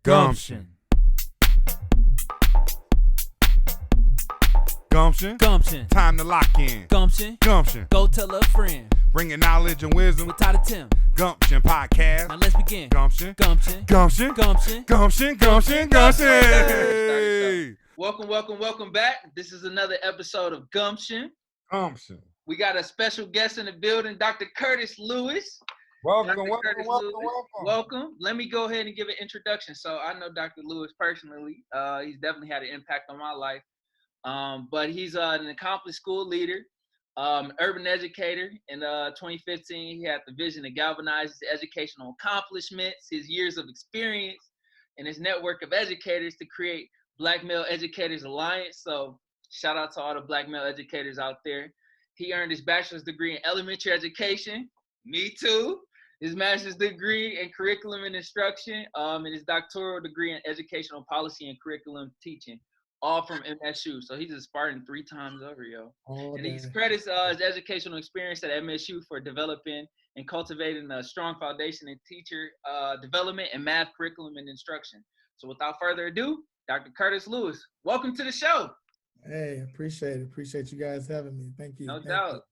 Gumpttion. Gumpttion. Time to lock in. Gumpttion. Go tell a friend. Bringing knowledge and wisdom. With Todd and Tim. Gumpttion podcast. Now let's begin. Gumpttion. Welcome back. This is another episode of Gumpttion. We got a special guest in the building, Dr. Curtis Lewis. Welcome. Let me go ahead and give an introduction. So I know Dr. Lewis personally. He's definitely had an impact on my life. But he's an accomplished school leader, urban educator. In 2015, he had the vision to galvanize his educational accomplishments, his years of experience, and his network of educators to create Black Male Educators Alliance. So shout out to all the Black male educators out there. He earned his bachelor's degree in elementary education. Me too. His master's degree in curriculum and instruction, and his doctoral degree in educational policy and curriculum teaching, all from MSU. So he's a Spartan 3 times over, yo. And he credits his educational experience at MSU for developing and cultivating a strong foundation in teacher development and math curriculum and instruction. So without further ado, Dr. Curtis Lewis, welcome to the show. Hey, appreciate it. Appreciate you guys having me. Thank you. No doubt.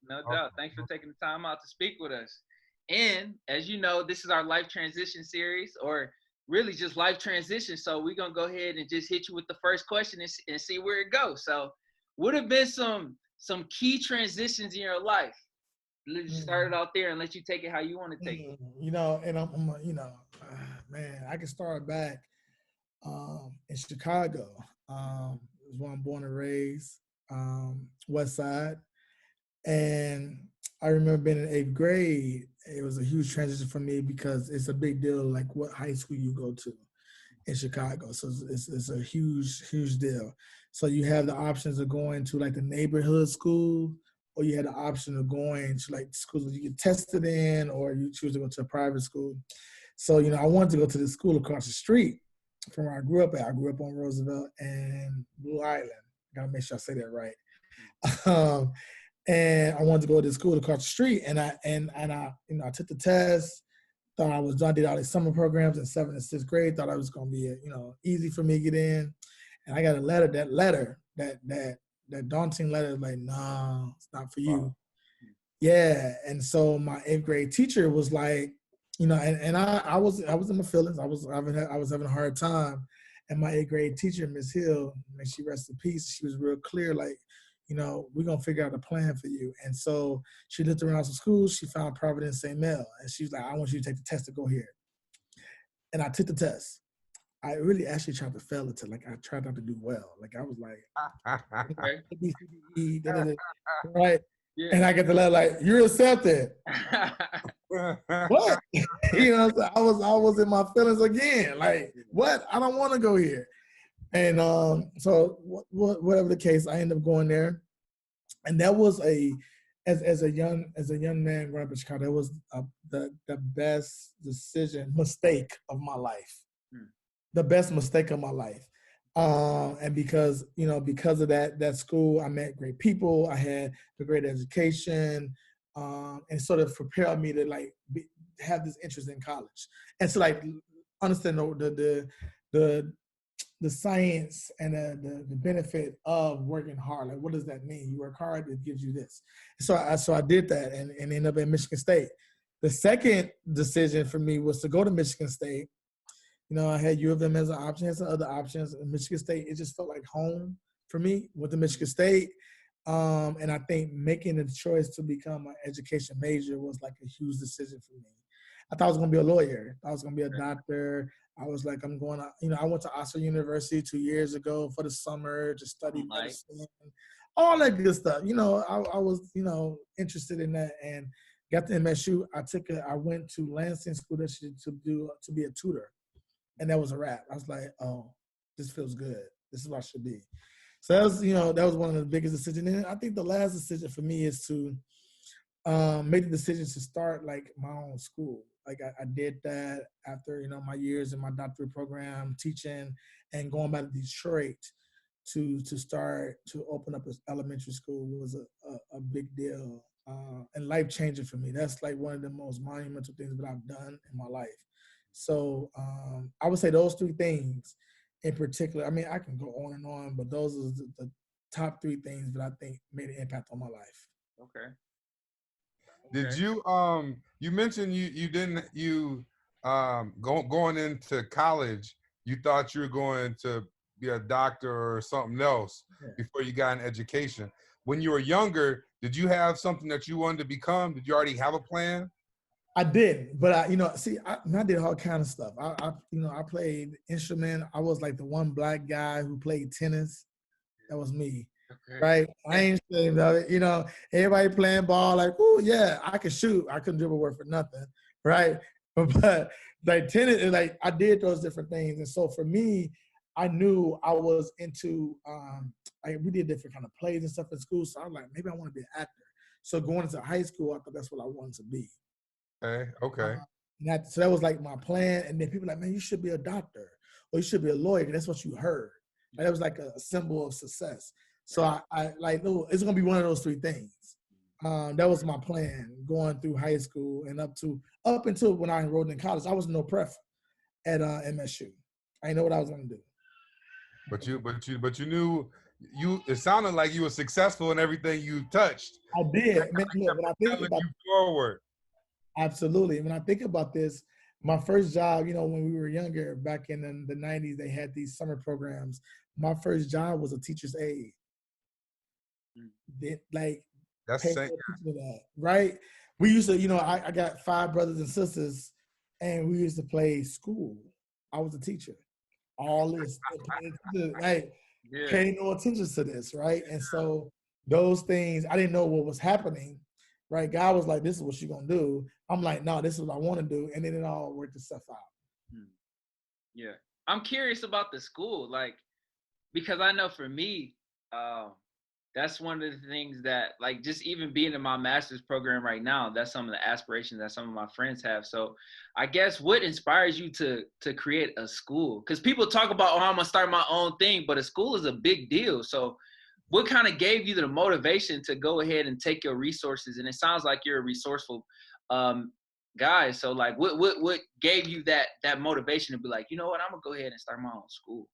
Thanks for taking the time out to speak with us. And as you know, this is our life transition series, or really just life transition. So we're going to go ahead and just hit you with the first question and see where it goes. So what have been some key transitions in your life? Let's start it out there and let you take it how you want to take it. You know, and man, I can start back in Chicago. Is where I'm born and raised, West Side. And I remember being in 8th grade. It was a huge transition for me because it's a big deal, like what high school you go to in Chicago. So it's a huge deal. So you have the options of going to like the neighborhood school, or you had the option of going to like schools that you get tested in, or you choose to go to a private school. So, you know, I wanted to go to the school across the street from where I grew up at. I grew up on Roosevelt and Blue Island. Gotta make sure I say that right. And I wanted to go to the school across the street, and I took the test. Thought I was done. I did all these summer programs in 7th and 6th grade. Thought it was gonna be easy for me to get in. And I got a letter. That daunting letter, like, no, it's not for you. Wow. Yeah. And so my 8th grade teacher was like, I was in my feelings. I was having a hard time. And my 8th grade teacher, Miss Hill, may she rest in peace, she was real clear, like, we're going to figure out a plan for you. And so she looked around some schools. She found Providence St. Mel. And she was like, I want you to take the test to go here. And I took the test. I really actually tried to fail it. I tried not to do well. Like, I was like, A, B, C, D, E, right? Yeah. And I get the letter like, you're accepted. What? I was in my feelings again. Like, what? I don't want to go here. And so whatever the case, I ended up going there. And that was as a young man growing up in Chicago, that was the best mistake of my life. The best mistake of my life. And because of that school, I met great people. I had a great education, and sort of prepared me to have this interest in college. And so understand the science and the benefit of working hard. Like, what does that mean? You work hard, it gives you this. So I did that and ended up at Michigan State. The second decision for me was to go to Michigan State. I had U of M as an option, had some other options. In Michigan State, it just felt like home for me. Went to Michigan State. And I think making the choice to become an education major was like a huge decision for me. I thought I was going to be a lawyer. I was going to be a doctor. I was like, I'm going to, I went to Oxford University 2 years ago for the summer to study medicine, all that good stuff. I was, interested in that, and got to MSU. I went to Lansing School to be a tutor. And that was a wrap. I was like, oh, this feels good. This is what I should be. So that was one of the biggest decisions. And I think the last decision for me is to make the decision to start like my own school. Like I did that after, my years in my doctorate program, teaching and going back to Detroit to start to open up an elementary school was a big deal and life changing for me. That's like one of the most monumental things that I've done in my life. So I would say those three things in particular. I mean, I can go on, but those are the top three things that I think made an impact on my life. Okay. Did you you mentioned you didn't going into college, you thought you were going to be a doctor or something else before you got an education. When you were younger, did you have something that you wanted to become? Did you already have a plan? I did, but I did all kind of stuff. I played instrument. I was like the one black guy who played tennis. That was me. Okay. Right? I ain't ashamed of it. Everybody playing ball, like, oh yeah, I could shoot. I couldn't dribble work for nothing. Right? But like tennis, like I did those different things. And so for me, I knew I was into we did different kind of plays and stuff in school. So I was like, maybe I want to be an actor. So going into high school, I thought that's what I wanted to be. Okay. So that was like my plan. And then people were like, man, you should be a doctor or you should be a lawyer. That's what you heard. Like, that was like a symbol of success. So I like, no, it's going to be one of those three things. That was my plan going through high school and up until when I enrolled in college. I was no prep at MSU. I didn't know what I was going to do. But you knew it sounded like you were successful in everything you touched. I did. When I think about forward. Absolutely. When I think about this, my first job, when we were younger, back in the 90s, they had these summer programs. My first job was a teacher's aide. That's that, right? We used to, I got 5 brothers and sisters, and we used to play school. I was a teacher. All this, pay no attention to this, right? And so those things, I didn't know what was happening. Right, God was like, "This is what you're gonna do." I'm like, "No, this is what I want to do," and then it all worked itself out. Yeah, I'm curious about the school, like, because I know for me, that's one of the things that, like, just even being in my master's program right now, that's some of the aspirations that some of my friends have. So, I guess what inspires you to create a school? Because people talk about, I'm gonna start my own thing, but a school is a big deal. So, what kind of gave you the motivation to go ahead and take your resources? And it sounds like you're a resourceful guy. So like, what gave you that motivation to be like, you know what, I'm gonna go ahead and start my own school?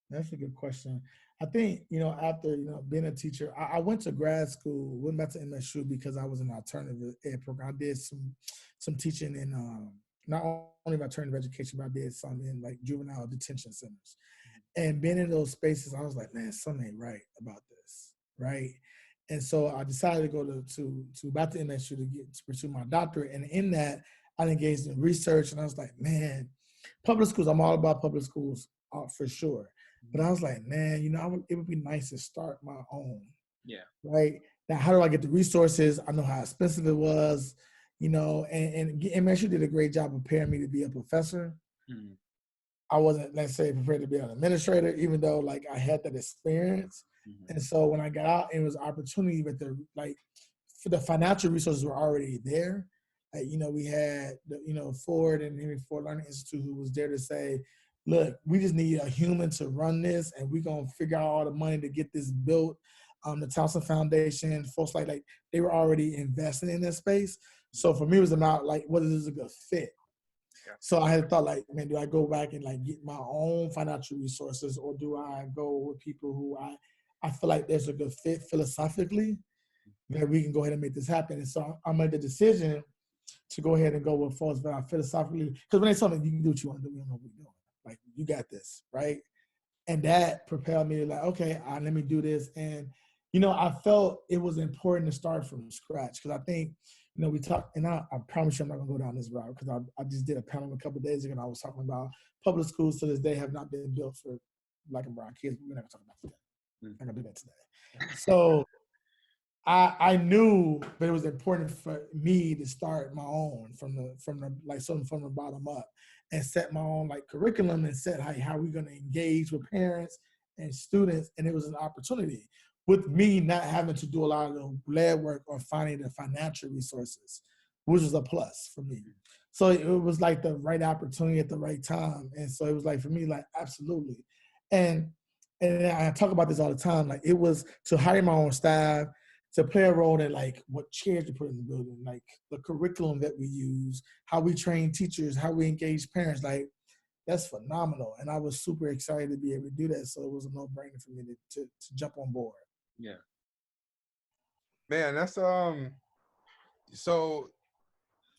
That's a good question. I think, after, being a teacher, I went to grad school, went back to MSU because I was in an alternative ed program. I did some teaching in not only alternative education, but I did some in like juvenile detention centers. And being in those spaces, I was like, man, something ain't right about this, right? And so I decided to go to back to MSU to pursue my doctorate. And in that, I engaged in research, and I was like, man, public schools, I'm all about public schools for sure. But I was like, man, it would be nice to start my own. Yeah. Right? Now, how do I get the resources? I know how expensive it was, and MSU did a great job preparing me to be a professor. Mm-hmm. I wasn't, let's say, prepared to be an administrator, even though like I had that experience. Mm-hmm. And so when I got out, it was an opportunity, but for the financial resources were already there. Like, we had, Ford and Henry Ford Learning Institute, who was there to say, look, we just need a human to run this, and we're going to figure out all the money to get this built. The Thompson Foundation, folks like they were already investing in this space. So for me, it was about like, what is a good fit? So I had thought, like, man, do I go back and like get my own financial resources, or do I go with people who I feel like there's a good fit philosophically that we can go ahead and make this happen? And so I made the decision to go ahead and go with folks that I philosophically, because when they tell me you can do what you want to do, we don't know what we're doing. Like, you got this, right? And that propelled me to like, okay, let me do this. And, I felt it was important to start from scratch, because I think, we talked, and I promise you I'm not going to go down this route, because I just did a panel a couple of days ago, and I was talking about public schools to this day have not been built for black and brown kids. We're not going to talk about that. I'm not going to do that today. So I knew that it was important for me to start my own from the bottom up, and set my own like curriculum, and set how we're going to engage with parents and students. And it was an opportunity with me not having to do a lot of the lab work or finding the financial resources, which was a plus for me. So it was like the right opportunity at the right time. And so it was like, for me, like, absolutely. And I talk about this all the time. Like, it was to hire my own staff, to play a role in like what chairs to put in the building, like the curriculum that we use, how we train teachers, how we engage parents. Like that's phenomenal. And I was super excited to be able to do that. So it was a no-brainer for me to jump on board. Yeah. Man, that's so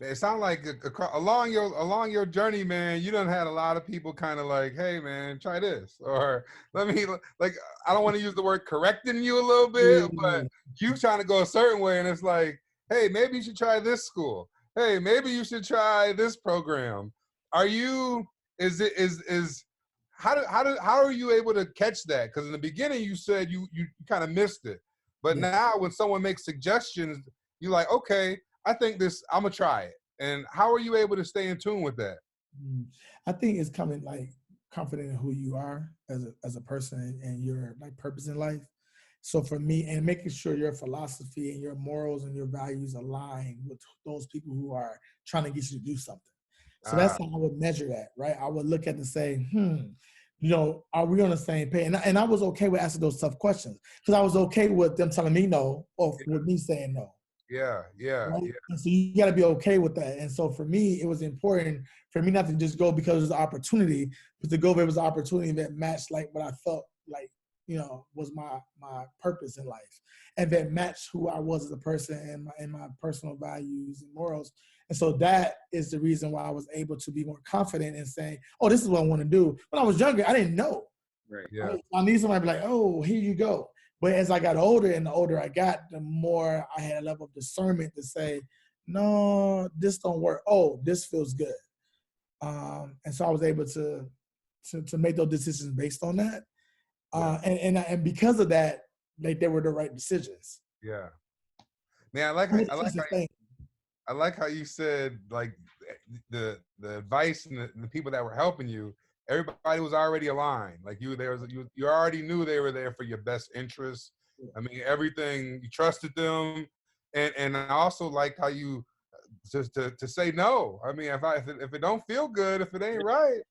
it sounds like along your journey, man, you done had a lot of people kind of like, hey man, try this, or let me, like, I don't want to use the word correcting you a little bit, but you trying to go a certain way, and it's like, hey, maybe you should try this school. Hey, maybe you should try this program. Are you? How are you able to catch that? Because in the beginning you said you kind of missed it, but now when someone makes suggestions, you're like, okay, I think this, I'm gonna try it. And how are you able to stay in tune with that? I think it's coming like confident in who you are as a person and your like purpose in life. So for me, and making sure your philosophy and your morals and your values align with those people who are trying to get you to do something. So that's how I would measure that, right? I would look at it and say, are we on the same page? And I was okay with asking those tough questions because I was okay with them telling me no or with me saying no. Yeah. Right? And so you got to be okay with that. And so for me, it was important for me not to just go because it was an opportunity, but to go where it was an opportunity that matched like what I felt like, was my purpose in life, and that matched who I was as a person and my personal values and morals. And so that is the reason why I was able to be more confident in saying, oh, this is what I want to do. When I was younger, I didn't know. Right. Yeah. Right? I need somebody to be like, oh, here you go. But as I got older and the older I got, the more I had a level of discernment to say, no, this don't work. Oh, this feels good. And so I was able to make those decisions based on that. And because of that, they were the right decisions. Yeah. Man, I like how you said like the advice and the people that were helping you, everybody was already aligned. Like you already knew they were there for your best interests. I mean, everything, you trusted them. And I also like how you just to say no. I mean, if it don't feel good, if it ain't right,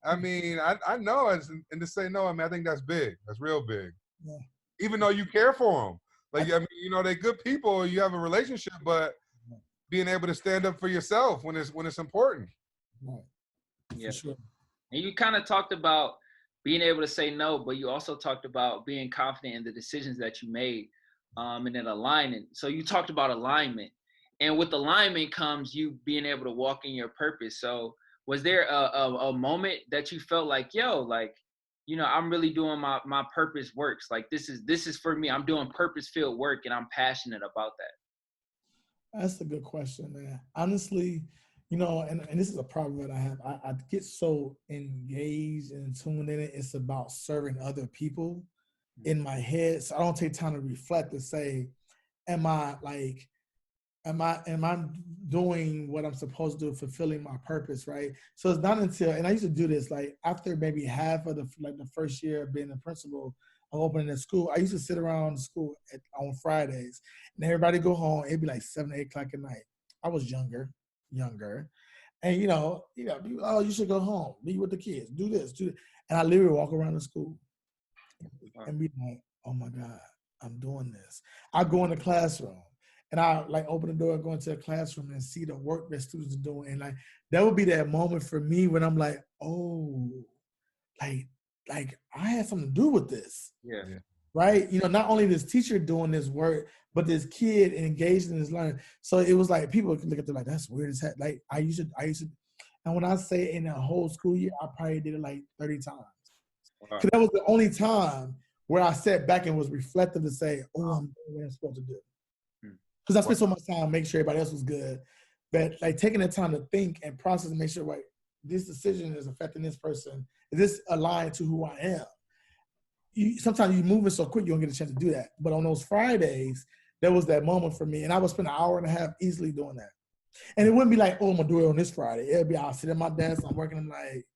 I mean, I know, and to say no, I mean, I think that's big. That's real big. Yeah. Even though you care for them. Like, I mean, they're good people, you have a relationship, but being able to stand up for yourself when it's important. Right. Yeah. For sure. And you kind of talked about being able to say no, but you also talked about being confident in the decisions that you made, and then aligning. So you talked about alignment, and with alignment comes you being able to walk in your purpose. So was there a moment that you felt like, I'm really doing my purpose works. Like this is for me. I'm doing purpose-filled work and I'm passionate about that. That's a good question, man. Honestly, and this is a problem that I have. I get so engaged and tuned in it. It's about serving other people in my head. So I don't take time to reflect and say, am I doing what I'm supposed to do, fulfilling my purpose, right? So it's not until, and I used to do this, like after maybe half of the first year of being a principal of opening a school, I used to sit around the school on Fridays and everybody go home. It'd be like 7, 8 o'clock at night. I was younger. And, oh, you should go home, be with the kids, do this, do that. And I literally walk around the school and be like, oh my God, I'm doing this. I go in the classroom. And I open the door and go into a classroom and see the work that students are doing. And that would be that moment for me when I'm like, oh, like I had something to do with this. Yeah. Right? Not only this teacher doing this work, but this kid engaged in this learning. So it was like people look at them like, that's weird as heck. Like I used to, and when I say in a whole school year, I probably did it like 30 times. Wow. Because that was the only time where I sat back and was reflective to say, oh, I'm doing what I'm supposed to do. Because I spent so much time making sure everybody else was good, but taking the time to think and process and make sure, this decision is affecting this person. Is this aligned to who I am? Sometimes you're moving so quick, you don't get a chance to do that. But on those Fridays, there was that moment for me, and I would spend an hour and a half easily doing that. And it wouldn't be like, oh, I'm gonna do it on this Friday. It'd be I'll sit at my desk, I'm working, I'm like,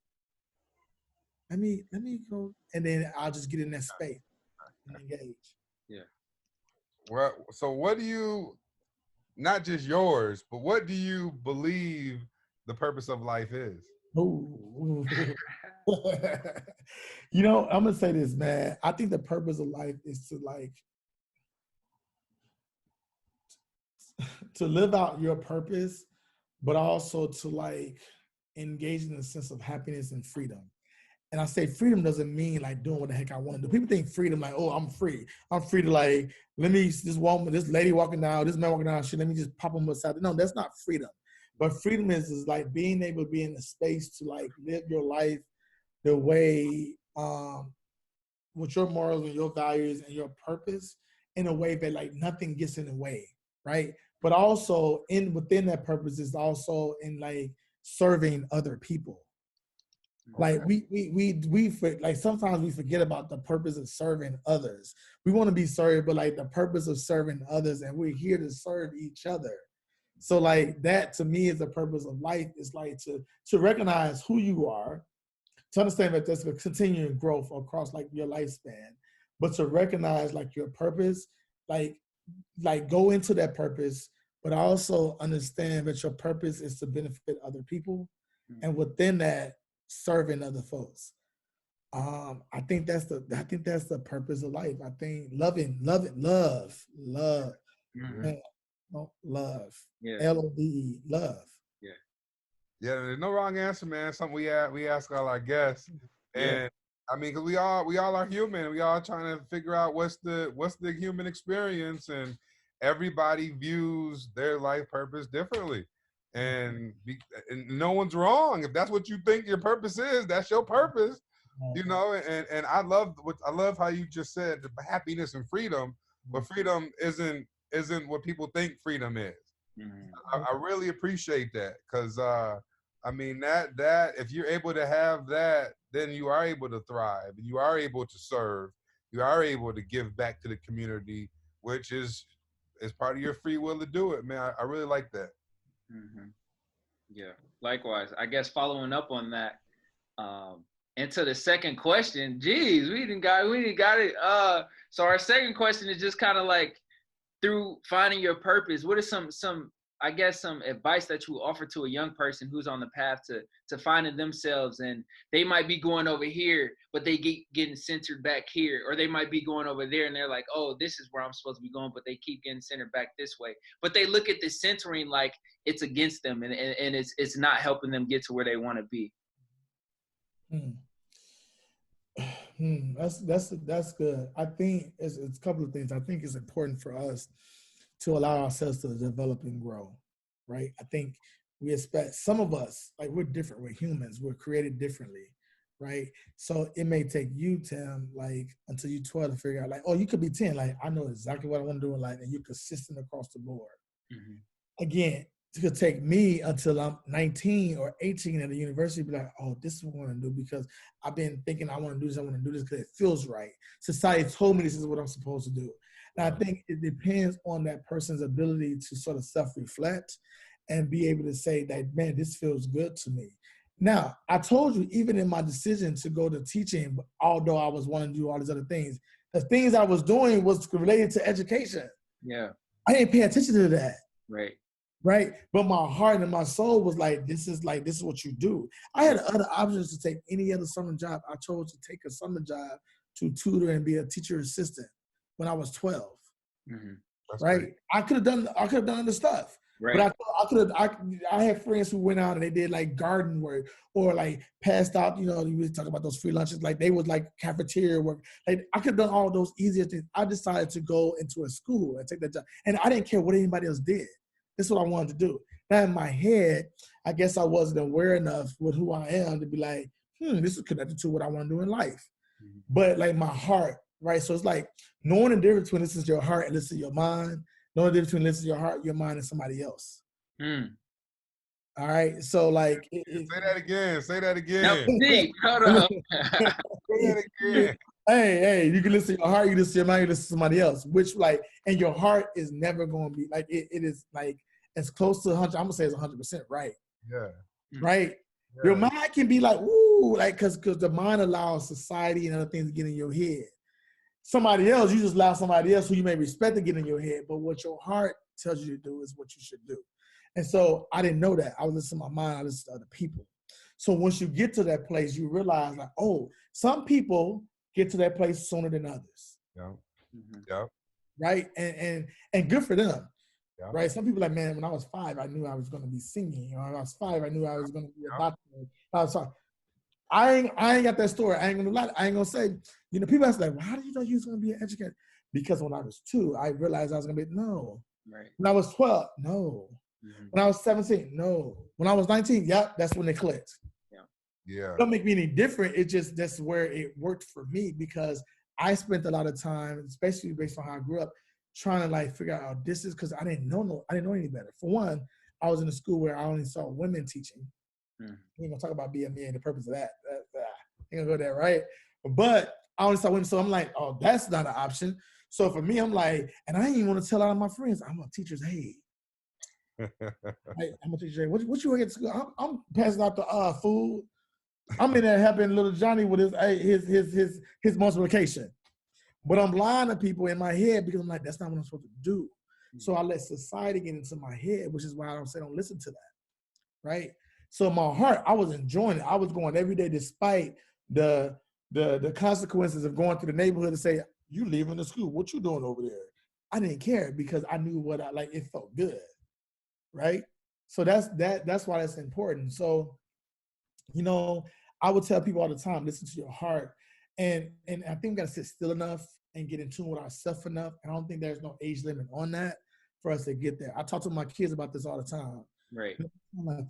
let me go, and then I'll just get in that space and engage. Yeah. Well, so what do you, not just yours, but what do you believe the purpose of life is? Ooh. I'm gonna say this, man. I think the purpose of life is to to live out your purpose, but also to like engage in a sense of happiness and freedom. And I say freedom doesn't mean like doing what the heck I want to do. People think freedom like, oh, I'm free. I'm free to like, this lady walking down, this man walking down, shit, let me just pop them aside. No, that's not freedom. But freedom is like being able to be in a space to like live your life the way, with your morals and your values and your purpose in a way that like nothing gets in the way, right? But also within that purpose is also in like serving other people. Like like sometimes we forget about the purpose of serving others. We want to be served, but like the purpose of serving others, and we're here to serve each other. So like that to me is the purpose of life. Is like to recognize who you are, to understand that there's a continuing growth across like your lifespan, but to recognize like your purpose, like go into that purpose, but also understand that your purpose is to benefit other people, and within that, serving other folks. I think that's the purpose of life. I think love, Mm-hmm. love, Yeah. LOVE, love. Yeah. Yeah, there's no wrong answer, man. Something we ask all our guests, and I mean, cause we all are human. We all trying to figure out what's the human experience, and everybody views their life purpose differently, and no one's wrong. If that's what you think your purpose is, that's your purpose, you know. And I love how you just said the happiness and freedom, but freedom isn't what people think freedom is. I really appreciate that, because I mean that if you're able to have that, then you are able to thrive, and you are able to serve, you are able to give back to the community, which is part of your free will to do it, man. I really like that. Mm-hmm. Yeah, likewise. I guess following up on that, into the second question, geez, we didn't got it. So our second question is just kind of like, through finding your purpose, what is some advice that you offer to a young person who's on the path to finding themselves, and they might be going over here, but they getting centered back here, or they might be going over there and they're like, oh, this is where I'm supposed to be going, but they keep getting centered back this way. But they look at the centering like it's against them, and it's not helping them get to where they want to be. That's good. I think it's a couple of things. I think it's important for us to allow ourselves to develop and grow, right? I think we expect, some of us, like, we're different. We're humans. We're created differently, right? So it may take you, Tim, like until you're 12 to figure out, like, oh, you could be 10. Like, I know exactly what I want to do in life, and you're consistent across the board. Mm-hmm. Again, it could take me until I'm 19 or 18 at the university, be like, oh, this is what I want to do, because I've been thinking I want to do this because it feels right. Society told me this is what I'm supposed to do. And I think it depends on that person's ability to sort of self-reflect and be able to say that, man, this feels good to me. Now, I told you, even in my decision to go to teaching, although I was wanting to do all these other things, the things I was doing was related to education. Yeah. I didn't pay attention to that. Right. But my heart and my soul was like, this is what you do. I had other options to take any other summer job. I chose to take a summer job to tutor and be a teacher assistant when I was 12. Mm-hmm. Right? Great. I could have done other stuff. Right. But I had friends who went out and they did like garden work, or like passed out, you know, we talk about those free lunches, like they was like cafeteria work. Like I could have done all those easier things. I decided to go into a school and take that job. And I didn't care what anybody else did. This is what I wanted to do. Now in my head, I guess I wasn't aware enough with who I am to be like, this is connected to what I want to do in life. Mm-hmm. But like my heart, right? So it's like knowing the difference between this is your heart and this is your mind. Knowing the difference between this is your heart, your mind, and somebody else. All right. So like, say that again. Say that again. No, deep. Hold on. Say that again. Hey, you can listen to your heart, you listen to your mind, you listen to somebody else. Which like, and your heart is never going to be like it is like as close to 100. I'm gonna say it's 100% right. Yeah. Right. Yeah. Your mind can be like, ooh, like because the mind allows society and other things to get in your head. Somebody else, you just allow somebody else who you may respect to get in your head, but what your heart tells you to do is what you should do. And so I didn't know that. I was listening to my mind, I listened to other people. So once you get to that place, you realize like, oh, some people get to that place sooner than others. Yeah. Mm-hmm. Yeah. Right? And good for them. Yeah. right? Some people like, man, when I was 5, I knew I was going to be singing. Or when I was 5, I knew I was going to be a doctor. I ain't got that story. I ain't gonna lie. I ain't gonna say, people ask like, well, how did you know you was gonna be an educator? Because when I was 2, I realized I was gonna be no. Right. When I was 12, no. Mm-hmm. When I was 17, no. When I was 19, yep, that's when it clicked. Yeah. It don't make me any different. It just that's where it worked for me because I spent a lot of time, especially based on how I grew up, trying to like figure out this is because I didn't know any better. For one, I was in a school where I only saw women teaching. We ain't gonna talk about BME and the purpose of that. Ain't gonna go there, right? But I only saw women, so I'm like, oh, that's not an option. So for me, I'm like, and I ain't even want to tell all of my friends, I'm a teacher's aide. I'm a teacher's aide. What you work at school? I'm passing out the food. I'm in there helping little Johnny with his multiplication. But I'm lying to people in my head because I'm like, that's not what I'm supposed to do. So I let society get into my head, which is why I don't say don't listen to that, right? So in my heart, I was enjoying it. I was going every day despite the consequences of going through the neighborhood to say, you leaving the school, what you doing over there? I didn't care because I knew what I like, it felt good, right? So that's why that's important. So, I would tell people all the time, listen to your heart. And I think we gotta sit still enough and get in tune with ourselves enough. And I don't think there's no age limit on that for us to get there. I talk to my kids about this all the time. Right. I'm like,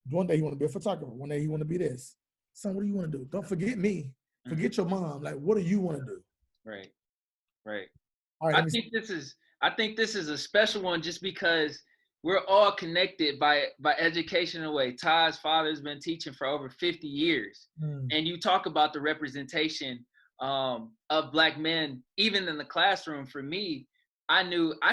one day you want to be a photographer. One day you want to be this. Son, what do you want to do? Don't forget me. Forget your mom. Like, what do you want to do? Right. Right. All right. I think this is a special one just because we're all connected by education in a way. Ty's father's been teaching for over 50 years. And you talk about the representation of Black men, even in the classroom. For me, I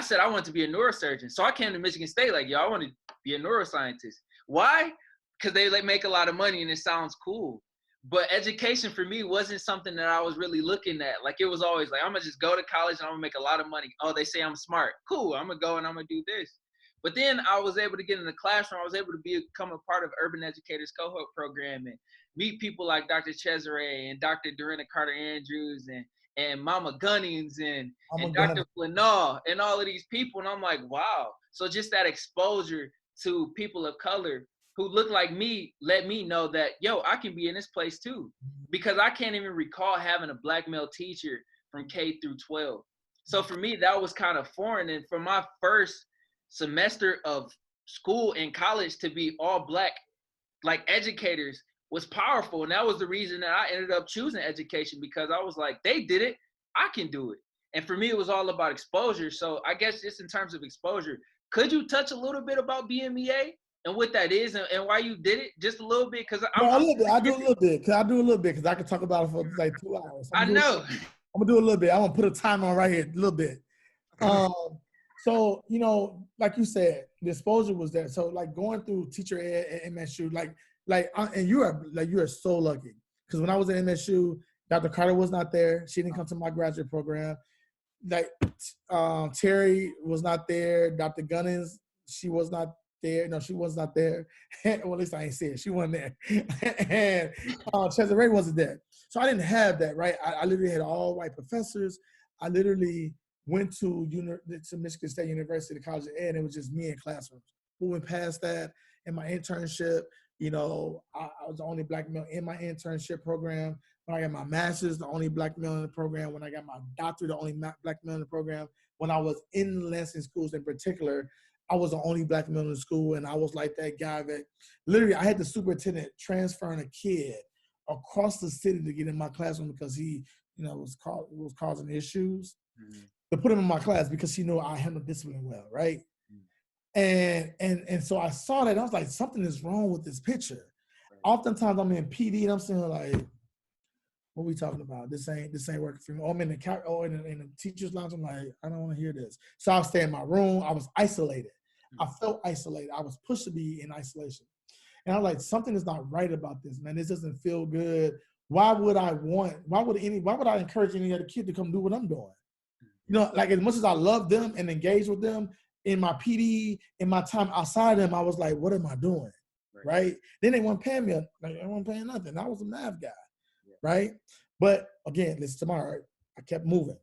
said I wanted to be a neurosurgeon. So I came to Michigan State like, yo, I want to be a neuroscientist. Why? Because they make a lot of money and it sounds cool. But education for me wasn't something that I was really looking at. Like, it was always like, I'm going to just go to college and I'm going to make a lot of money. Oh, they say I'm smart. Cool. I'm going to go and I'm going to do this. But then I was able to get in the classroom. I was able to become a part of Urban Educators Cohort Program and meet people like Dr. Cesare and Dr. Dorinda Carter-Andrews and Mama Gunnings and Dr. Flanall and all of these people. And I'm like, wow. So just that exposure to people of color who look like me let me know that, yo, I can be in this place too. Because I can't even recall having a Black male teacher from K through 12. So for me, that was kind of foreign. And for my first semester of school and college to be all Black, like, educators was powerful. And that was the reason that I ended up choosing education, because I was like, they did it, I can do it. And for me, it was all about exposure. So I guess just in terms of exposure, could you touch a little bit about BMEA and what that is and why you did it? Just a little bit, because I do a little bit because I could talk about it for like 2 hours. I know. I'm gonna do a little bit. I'm gonna put a timer on right here, a little bit. So, like you said, the exposure was there. So like going through teacher ed at MSU, and you are so lucky, because when I was at MSU, Dr. Carter was not there. She didn't come to my graduate program. Like Terry was not there. Dr. Gunnins, she was not there. No, she was not there. Well, at least I ain't see it. She wasn't there. And Cesare wasn't there. So I didn't have that, right? I literally had all white professors. I literally went to Michigan State University, the College of Ed, and it was just me in classrooms. Moving past that, in my internship, I was the only Black male in my internship program. When I got my master's, the only Black male in the program. When I got my doctorate, the only Black male in the program. When I was in Lansing schools in particular, I was the only Black male in the school, and I was like that guy that literally I had the superintendent transferring a kid across the city to get in my classroom because he, was causing issues. To put him in my class because he knew I handled discipline well, right? And so I saw that, and I was like, something is wrong with this picture. Right. Oftentimes I'm in PD and I'm sitting like, what are we talking about? This ain't working for me. Or I'm in the teacher's lounge. I'm like, I don't want to hear this. So I stay in my room. I was isolated. I felt isolated. I was pushed to be in isolation. And I'm like, something is not right about this, man. This doesn't feel good. Why would I encourage any other kid to come do what I'm doing? Like, as much as I love them and engage with them in my PD, in my time outside of them, I was like, what am I doing? Right? Then they weren't paying me. They weren't paying nothing. I was a math guy. Right? But again, listen to my heart. I kept moving.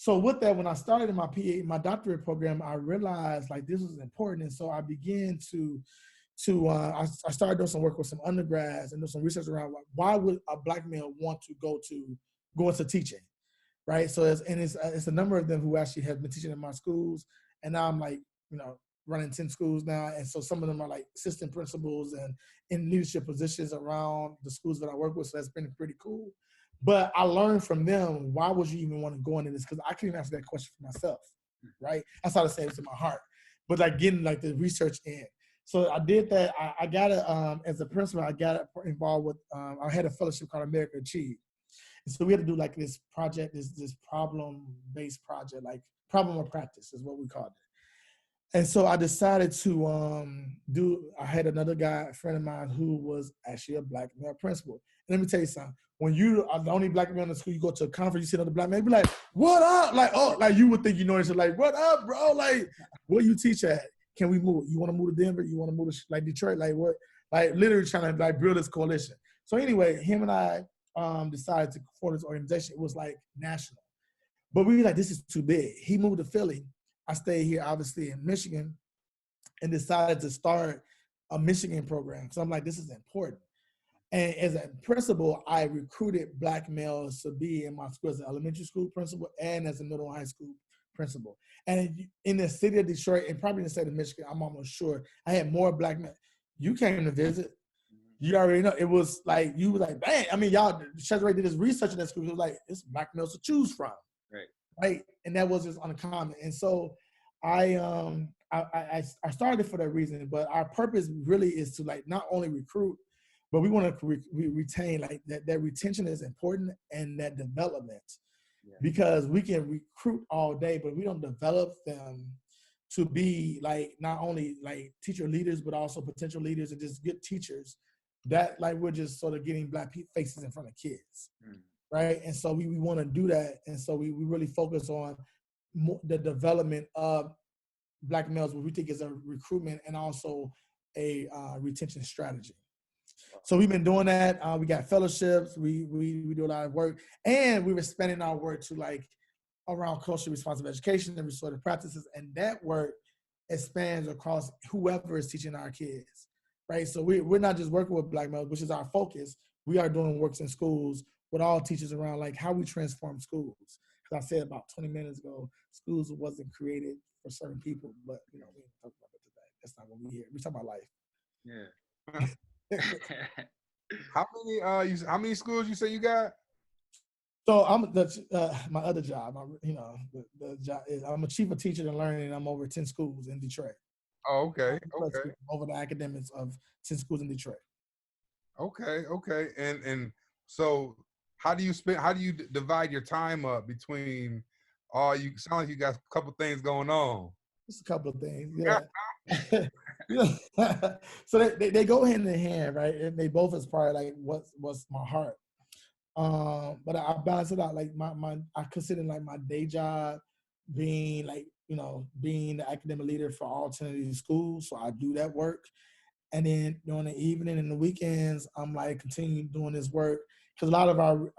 So with that, when I started in my doctorate program, I realized like this was important, and so I began I started doing some work with some undergrads and do some research around like, why would a Black male want to go into teaching, right? So it's a number of them who actually have been teaching in my schools, and now I'm like, running 10 schools now, and so some of them are like assistant principals and in leadership positions around the schools that I work with. So that's been pretty cool. But I learned from them, why would you even want to go into this? Because I couldn't answer that question for myself, right? I started saying it in my heart, but like getting like the research in. So I did that. I got it as a principal. I got involved with. I had a fellowship called America Achieve, and so we had to do like this project, this problem-based project, like problem of practice is what we called it. And so I decided to I had another guy, a friend of mine, who was actually a Black male principal. And let me tell you something. When you are the only Black man in the school, you go to a conference, you see another Black man, you be like, what up? Like, oh, like you would think it's like, what up, bro? Like, where you teach at? Can we move? You want to move to Denver? You want to move to like Detroit? Like what? Like literally trying to like build this coalition. So anyway, him and I decided to form this organization. It was like national. But we were like, this is too big. He moved to Philly. I stayed here, obviously, in Michigan, and decided to start a Michigan program. So I'm like, this is important. And as a principal, I recruited Black males to be in my school as an elementary school principal and as a middle and high school principal. And in the city of Detroit, and probably in the state of Michigan, I'm almost sure, I had more Black men. You came to visit. You already know. It was like, you was like, dang, I mean, y'all, Cesare did this research in that school. It was like, it's Black males to choose from. Right. And that was just uncommon. And so I started for that reason, but our purpose really is to like not only recruit, but we want to retain, like that retention is important, and that development, because we can recruit all day, but we don't develop them to be like not only like teacher leaders, but also potential leaders and just good teachers that like we're just sort of getting Black faces in front of kids. Right. And so we want to do that. And so we really focus on the development of Black males, what we think is a recruitment and also a retention strategy. So we've been doing that. We got fellowships. We do a lot of work, and we were expanding our work to like around culturally responsive education and restorative practices. And that work expands across whoever is teaching our kids. Right. So we're not just working with Black males, which is our focus. We are doing works in schools with all teachers around like how we transform schools. Because I said about 20 minutes ago, schools wasn't created for certain people, but we didn't talk about it today. That's not what we hear. We talk about life. Yeah. How many schools you say you got? So I'm my other job. The job is I'm a chief of teaching and learning, and I'm over 10 schools in Detroit. Oh, okay. Over the academics of 10 schools in Detroit. Okay. And so how do you divide your time up between you sound like you got a couple things going on. Just a couple of things, yeah. So they go hand in hand, right? And they both is part of like what's my heart. But I balance it out. Like I consider like my day job being like, being the academic leader for all 10 of these schools. So I do that work. And then during the evening and the weekends, I'm like continuing doing this work, because a lot of our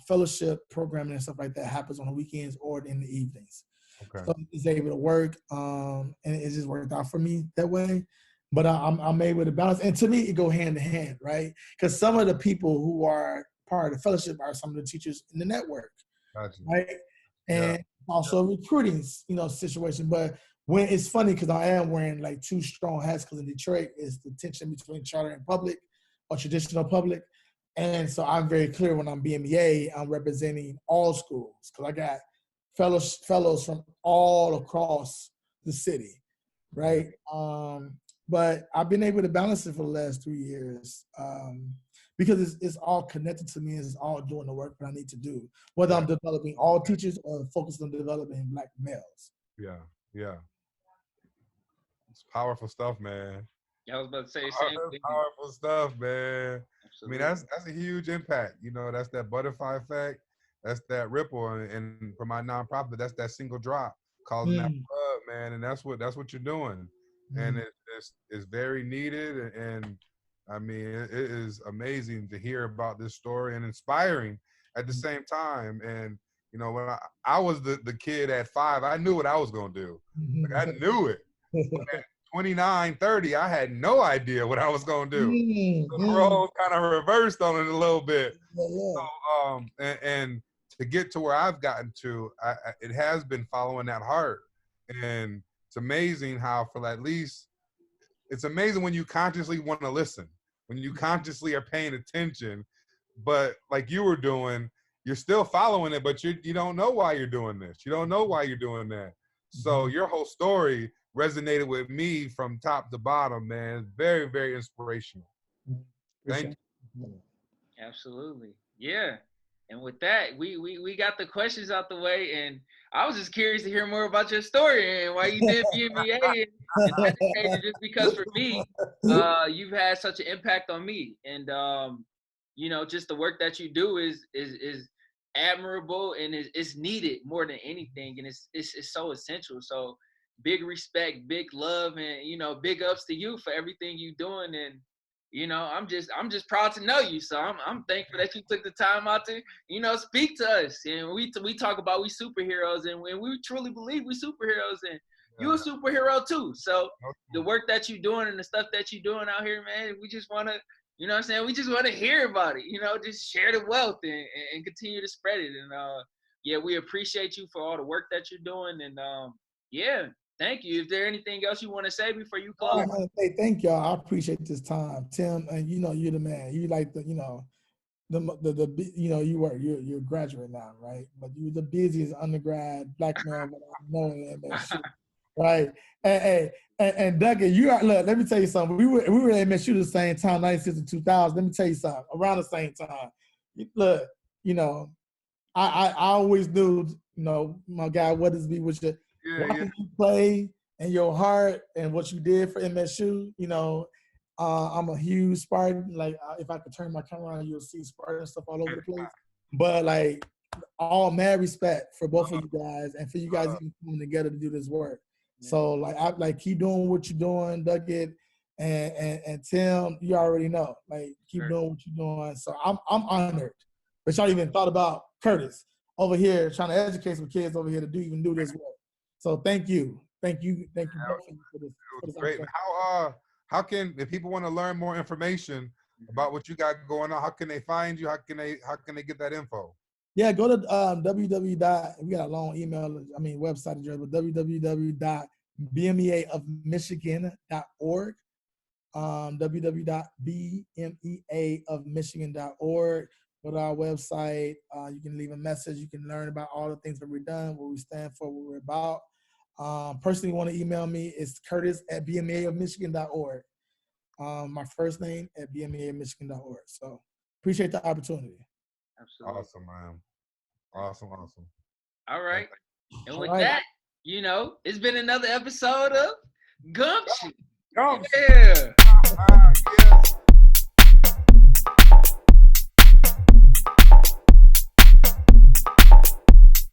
fellowship programming and stuff like that happens on the weekends or in the evenings. Okay. So I'm just able to work, and it just worked out for me that way. But I'm able to balance, and to me, it go hand in hand, right? Because some of the people who are part of the fellowship are some of the teachers in the network, right? And also recruiting, situation. But when it's funny, because I am wearing like two strong hats, because in Detroit is the tension between charter and public or traditional public. And so I'm very clear when I'm BMEA, I'm representing all schools, because I got fellows from all across the city, right? But I've been able to balance it for the last 3 years, because it's all connected to me. It's all doing the work that I need to do, whether I'm developing all teachers or focused on developing Black males. Yeah. It's powerful stuff, man. Yeah, I was about to say the same thing. Powerful stuff, man. Absolutely. I mean, that's a huge impact. That's that butterfly effect. That's that ripple. And for my nonprofit, that's that single drop causing that flood, man. And that's what you're doing. And it's very needed. And I mean, it is amazing to hear about this story and inspiring at the same time. And You know, when I was the kid at 5, I knew what I was gonna do. Like, I knew it. But at 29, 30, I had no idea what I was gonna do. So the roles kind of reversed on it a little bit. So, and to get to where I've gotten to, it has been following that heart. And it's amazing how it's amazing when you consciously want to listen, when you consciously are paying attention, but like you were doing, you're still following it, but you don't know why you're doing this. You don't know why you're doing that. So your whole story resonated with me from top to bottom, man. Very, very inspirational. Thank you. Absolutely. Yeah. And with that, we got the questions out the way, and I was just curious to hear more about your story and why you did BMEA and educated. Just because for me, you've had such an impact on me, and you know, just the work that you do is admirable, and it's needed more than anything, and it's so essential. So big respect, big love, and you know, big ups to you for everything you're doing. And you know, I'm just proud to know you. So I'm thankful that you took the time out to, you know, speak to us. And we talk about we superheroes, and we truly believe we superheroes, and you're a superhero too. So the work that you're doing and the stuff that you're doing out here, man, we just want to, you know what I'm saying? We just want to hear about it, you know, just share the wealth and continue to spread it. And yeah, we appreciate you for all the work that you're doing. And yeah, thank you. Is there anything else you want to say before you close? I want to say thank y'all. I appreciate this time, Tim. And you know, you're the man. You like the, you know, the you know, you're a graduate now, right? But you the busiest undergrad black man that I know in MSU, right? And Dougie, you are, look. Let me tell you something. We were at MSU the same time, 96 and 2000. Let me tell you something. Around the same time, look, you know, I always knew, you know, my guy, what is be with your watching you play and your heart and what you did for MSU. You know, I'm a huge Spartan. Like, if I could turn my camera on, you'll see Spartan stuff all over the place. But like, all mad respect for both of you guys and for you guys even coming together to do this work. So like, I like keep doing what you're doing, Dougie, and Tim. You already know, like, keep doing what you're doing. So I'm honored. But y'all even thought about Curtis over here trying to educate some kids over here to do this work. So thank you both for this. It was great. How can, if people want to learn more information about what you got going on, how can they find you? How can they get that info? Yeah, go to www. We got a long website address, but www.bmeaofmichigan.org. www.bmeaofmichigan.org. Go to our website. You can leave a message. You can learn about all the things that we've done, what we stand for, what we're about. Personally, want to email me? It's curtis@bmeaofmichigan.org. My first name at bmeaofmichigan.org. So appreciate the opportunity. Absolutely. Awesome, man. Awesome. All right. And with that, you know, it's been another episode of Gumpttion. Gumpttion. Yeah.